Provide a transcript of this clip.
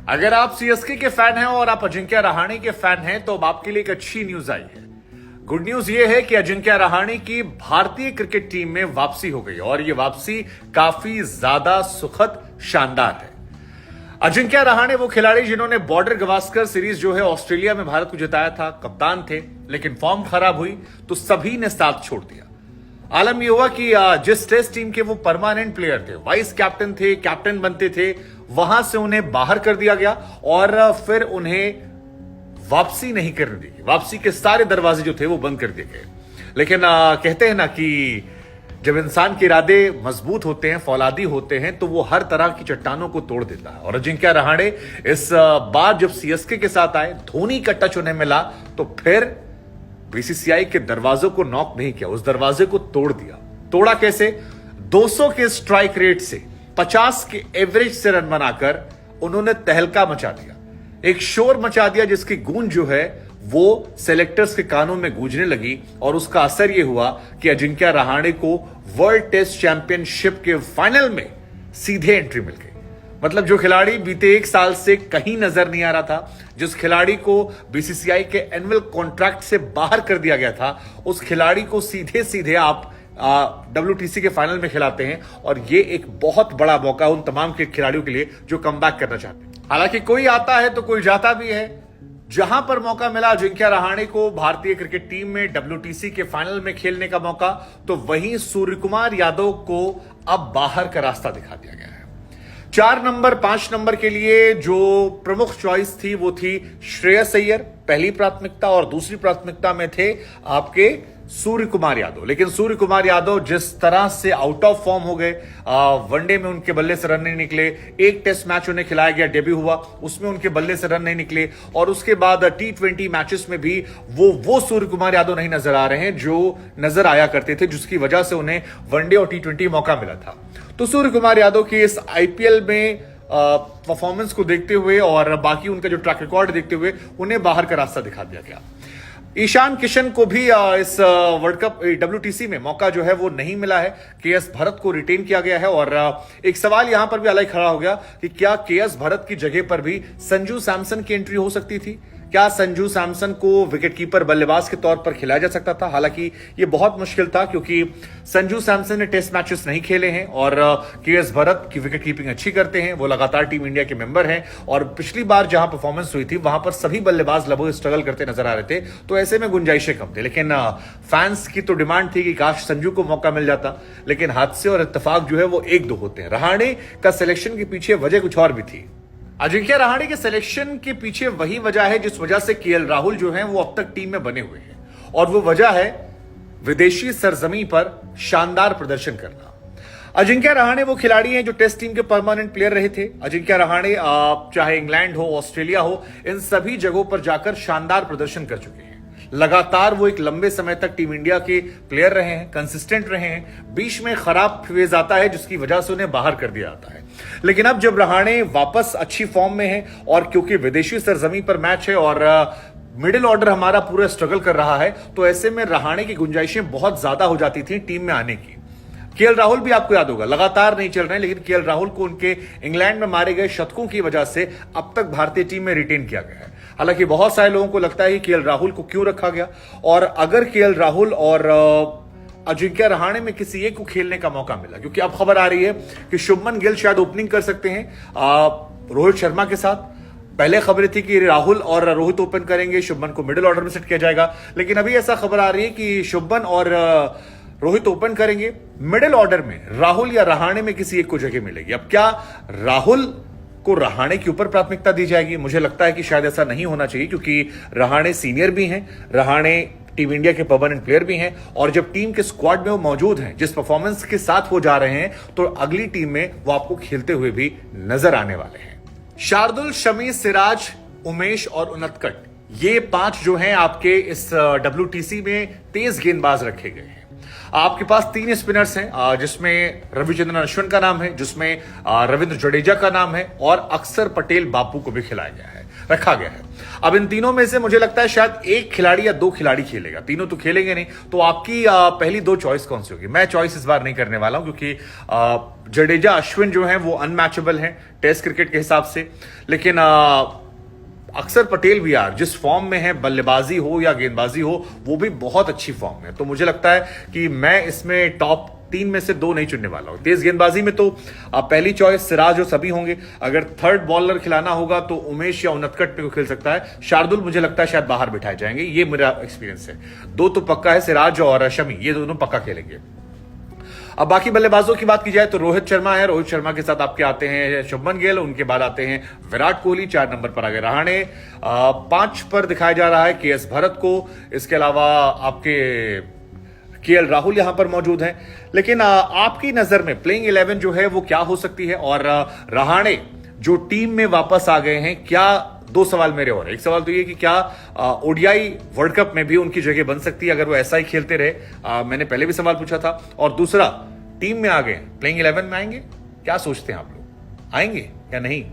अगर आप सीएसके के फैन हैं और आप अजिंक्य रहाणे के फैन हैं तो अब आपके लिए एक अच्छी न्यूज आई है। गुड न्यूज यह है कि अजिंक्य रहाणे की भारतीय क्रिकेट टीम में वापसी हो गई और यह वापसी काफी ज्यादा सुखद शानदार है। अजिंक्य रहाणे वो खिलाड़ी जिन्होंने बॉर्डर गवास्कर सीरीज जो है ऑस्ट्रेलिया में भारत को जिताया था, कप्तान थे, लेकिन फॉर्म खराब हुई तो सभी ने साथ छोड़ दिया। आलम यह हुआ कि जिस टेस्ट टीम के वो परमानेंट प्लेयर थे, वाइस कैप्टन थे, कैप्टन बनते थे, वहां से उन्हें बाहर कर दिया गया और फिर उन्हें वापसी नहीं करने दी। वापसी के सारे दरवाजे जो थे वो बंद कर दिए गए। लेकिन कहते हैं ना कि जब इंसान के इरादे मजबूत होते हैं, फौलादी होते हैं, तो वो हर तरह की चट्टानों को तोड़ देता है। और अजिंक्य रहाणे इस बार जब सीएसके के साथ आए, धोनी का टच उन्हें मिला, तो फिर बीसीसीआई के दरवाजों को नॉक नहीं किया, उस दरवाजे को तोड़ दिया। तोड़ा कैसे? 200 के स्ट्राइक रेट से 50 के एवरेज से रन बनाकर उन्होंने तहलका मचा दिया, एक शोर मचा दिया जिसकी गूंज जो है वो सेलेक्टर्स के कानों में गूंजने लगी। और उसका असर यह हुआ कि अजिंक्य रहाणे को वर्ल्ड टेस्ट चैंपियनशिप के फाइनल में सीधे एंट्री मिल गई। मतलब जो खिलाड़ी बीते 1 साल से कहीं नजर नहीं आ रहा था, जिस खिलाड़ी को बीसीसीआई के एनुअल कॉन्ट्रैक्ट से बाहर कर दिया गया था, उस खिलाड़ी को सीधे सीधे आप WTC के फाइनल में खिलाते हैं। और ये एक बहुत बड़ा मौका उन तमाम के खिलाड़ियों के लिए जो कमबैक करना चाहते हैं। हालांकि कोई आता है तो कोई जाता भी है। जहां पर मौका मिला अजिंक्य रहाणे को भारतीय क्रिकेट टीम में WTC के फाइनल में खेलने का मौका, तो वहीं सूर्यकुमार यादव को अब बाहर का रास्ता दिखा दिया गया है। 4 नंबर 5 नंबर के लिए जो प्रमुख चॉइस थी वो थी श्रेयस अय्यर पहली प्राथमिकता, और दूसरी प्राथमिकता में थे आपके सूर्यकुमार यादव। लेकिन सूर्यकुमार यादव जिस तरह से आउट ऑफ फॉर्म हो गए, वनडे में उनके बल्ले से रन नहीं निकले, एक टेस्ट मैच उन्हें खिलाया गया, डेब्यू हुआ, उसमें उनके बल्ले से रन नहीं निकले, और उसके बाद T20 मैचेस में भी वो सूर्यकुमार यादव नहीं नजर आ रहे हैं जो नजर आया करते थे, जिसकी वजह से उन्हें वनडे और T20 मौका मिला था। तो सूर्यकुमार यादव की इस IPL में परफॉर्मेंस को देखते हुए और बाकी उनका जो ट्रैक रिकॉर्ड देखते हुए उन्हें बाहर का रास्ता दिखा दिया गया। ईशान किशन को भी इस वर्ल्ड कप WTC में मौका जो है वो नहीं मिला है। KS भरत को रिटेन किया गया है। और एक सवाल यहां पर भी अलग खड़ा हो गया कि क्या KS भरत की जगह पर भी संजू सैमसन की एंट्री हो सकती थी? क्या संजू सैमसन को विकेटकीपर बल्लेबाज के तौर पर खिलाया जा सकता था? हालांकि यह बहुत मुश्किल था क्योंकि संजू सैमसन ने टेस्ट मैचेस नहीं खेले हैं और KS भरत की विकेट कीपिंग अच्छी करते हैं, वो लगातार टीम इंडिया के मेंबर हैं, और पिछली बार जहां परफॉर्मेंस हुई थी वहां पर सभी बल्लेबाज लगभग स्ट्रगल करते नजर आ रहे थे, तो ऐसे में गुंजाइशें कम थे। लेकिन फैंस की तो डिमांड थी कि काश संजू को मौका मिल जाता, लेकिन हादसे और इत्तेफाक जो है वो 1-2 होते हैं। रहाणे का सिलेक्शन के पीछे वजह कुछ और भी थी। अजिंक्य रहाणे के सिलेक्शन के पीछे वही वजह है जिस वजह से KL राहुल जो हैं वो अब तक टीम में बने हुए हैं, और वो वजह है विदेशी सरजमी पर शानदार प्रदर्शन करना। अजिंक्य रहाणे वो खिलाड़ी हैं जो टेस्ट टीम के परमानेंट प्लेयर रहे थे। अजिंक्य रहाणे चाहे इंग्लैंड हो, ऑस्ट्रेलिया हो, इन सभी जगहों पर जाकर शानदार प्रदर्शन कर चुके हैं। लगातार वो एक लंबे समय तक टीम इंडिया के प्लेयर रहे हैं, कंसिस्टेंट रहे हैं। बीच में खराब फेज आता है जिसकी वजह से उन्हें बाहर कर दिया जाता है। लेकिन अब जब रहाणे वापस अच्छी फॉर्म में है, और क्योंकि विदेशी सरजमी पर मैच है और मिडिल ऑर्डर हमारा पूरा स्ट्रगल कर रहा है, तो ऐसे में रहाणे की गुंजाइशें बहुत ज्यादा हो जाती थी टीम में आने की। KL राहुल भी आपको याद होगा लगातार नहीं चल रहे हैं, लेकिन KL राहुल को उनके इंग्लैंड में मारे गए शतकों की वजह से अब तक भारतीय टीम में रिटेन किया गया है। हालांकि बहुत सारे लोगों को लगता है कि KL राहुल को क्यों रखा गया, और अगर KL राहुल और अजिंक्य रहाणे में किसी एक को खेलने का मौका मिला, क्योंकि अब खबर आ रही है कि शुभमन गिल शायद ओपनिंग कर सकते हैं रोहित शर्मा के साथ। पहले खबरें थी कि राहुल और रोहित ओपन करेंगे, शुभमन को मिडिल ऑर्डर में सेट किया जाएगा, लेकिन अभी ऐसा खबर आ रही है कि शुभमन और रोहित ओपन करेंगे, मिडिल ऑर्डर में राहुल या रहाणे में किसी एक को जगह मिलेगी। अब क्या राहुल को रहाणे के ऊपर प्राथमिकता दी जाएगी? मुझे लगता है कि शायद ऐसा नहीं होना चाहिए, क्योंकि रहाणे सीनियर भी हैं, रहाणे टीम इंडिया के परमानेंट प्लेयर भी हैं, और जब टीम के स्क्वाड में वो मौजूद हैं, जिस परफॉर्मेंस के साथ वो जा रहे हैं, तो अगली टीम में वो आपको खेलते हुए भी नजर आने वाले हैं। शार्दुल, शमी, सिराज, उमेश और उनतकट, ये 5 जो हैं आपके इस WTC में तेज गेंदबाज रखे गए हैं। आपके पास 3 स्पिनर्स हैं, जिसमें रविचंद्रन अश्विन का नाम है, जिसमें रविंद्र जडेजा का नाम है और अक्षर पटेल बापू को भी खिलाया गया है, रखा गया है। अब इन तीनों में से मुझे लगता है शायद एक खिलाड़ी या 2 खिलाड़ी खेलेगा, तीनों तो खेलेंगे नहीं। तो आपकी पहली 2 चॉइस कौन सी होगी? मैं चॉइस इस बार नहीं करने वाला हूं, क्योंकि जडेजा अश्विन जो है वो अनमैचेबल है टेस्ट क्रिकेट के हिसाब से। लेकिन अक्षर पटेल भी यार जिस फॉर्म में है, बल्लेबाजी हो या गेंदबाजी हो, वो भी बहुत अच्छी फॉर्म में। तो मुझे लगता है कि मैं इसमें टॉप 3 में से 2 नहीं चुनने वाला हूं। तेज गेंदबाजी में तो पहली चॉइस सिराज और सभी होंगे। अगर थर्ड बॉलर खिलाना होगा तो उमेश या उनतकट पे को खेल सकता है। शार्दुल मुझे लगता है शायद बाहर बिठाए जाएंगे, ये मेरा एक्सपीरियंस है। 2 तो पक्का है, सिराज और शमी, ये दोनों पक्का खेलेंगे। अब बाकी बल्लेबाजों की बात की जाए तो रोहित शर्मा है। रोहित शर्मा के साथ आपके आते हैं शुभमन गिल, उनके बाद आते हैं विराट कोहली, 4 नंबर पर आगे रहाणे, 5 पर दिखाया जा रहा है KS भरत को। इसके अलावा आपके KL राहुल यहां पर मौजूद हैं। लेकिन आपकी नजर में प्लेइंग 11 जो है वो क्या हो सकती है? और रहाणे जो टीम में वापस आ गए हैं, क्या 2 सवाल मेरे और। एक सवाल तो ये कि क्या ODI वर्ल्ड कप में भी उनकी जगह बन सकती है अगर वो ऐसा ही खेलते रहे? मैंने पहले भी सवाल पूछा था। और दूसरा, टीम में आ गए, प्लेइंग 11 में आएंगे? क्या सोचते हैं आप लोग, आएंगे या नहीं?